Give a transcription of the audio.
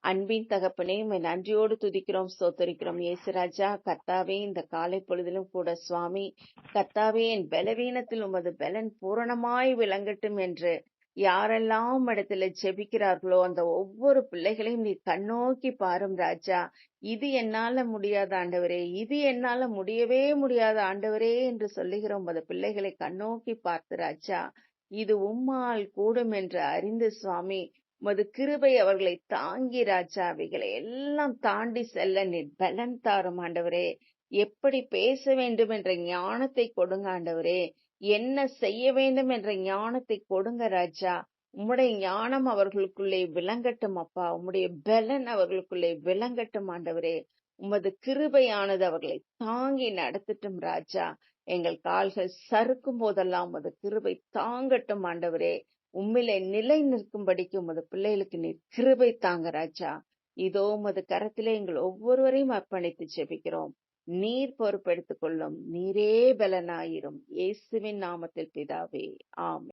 அன்பின் தகப்பனே, உம்மை நன்றியோடு துதிக்கிறோம், ஸ்தோத்தரிக்கிறோம். இயேசு ராஜா, கர்த்தாவே, இந்த காலை பொழுதிலும் கூட சுவாமி, கர்த்தாவே, என் பலவீனத்தில் உமது பலன் பூரணமாய் விளங்கட்டும் என்று யாரெல்லாம் இடத்துல ஜெபிக்கிறார்களோ அந்த ஒவ்வொரு பிள்ளைகளையும் நீ கண்ணோக்கி பாரும் ராஜா. இது என்னால முடியாத ஆண்டவரே, இது என்னால முடியவே முடியாத ஆண்டவரே என்று சொல்லுகிற உமது பிள்ளைகளை கண்ணோக்கி பார்த்து ராஜா, இது உம்மால் கூடும் என்று அறிந்து சுவாமி, உமது கிருபை அவர்களை தாங்கி ராஜா, அவைகளை எல்லாம் தாண்டி செல்ல நீர் பலன் தாரும் ஆண்டவரே. எப்படி பேச வேண்டும் என்ற ஞானத்தை கொடுங்க ஆண்டவரே. என்ன செய்ய வேண்டும் என்ற ஞானத்தை கொடுங்க ராஜா. உம்முடைய ஞானம் அவர்களுக்குள்ளே விளங்கட்டும் அப்பா. உம்முடைய பலன் அவர்களுக்குள்ளே விளங்கட்டும் ஆண்டவரே. உமது கிருபையானது அவர்களை தாங்கி நடத்தட்டும் ராஜா. எங்கள் கால்கள் சறுக்கும் போதெல்லாம் உமது கிருபை தாங்கட்டும் ஆண்டவரே. உம்மிலே நிலை நிற்கும்படிக்கு உமது பிள்ளைகளுக்கு நீர் கிருபை தாங்க ராஜா. இதோ உமது கரத்திலே எங்கள் ஒவ்வொருவரையும் அர்ப்பணித்து ஜெபிக்கிறோம். நீர் பொறுப்பெடுத்துக் கொள்ளும். நீரே பலனாயிரும். இயேசுவின் நாமத்தில் பிதாவே, ஆமென்.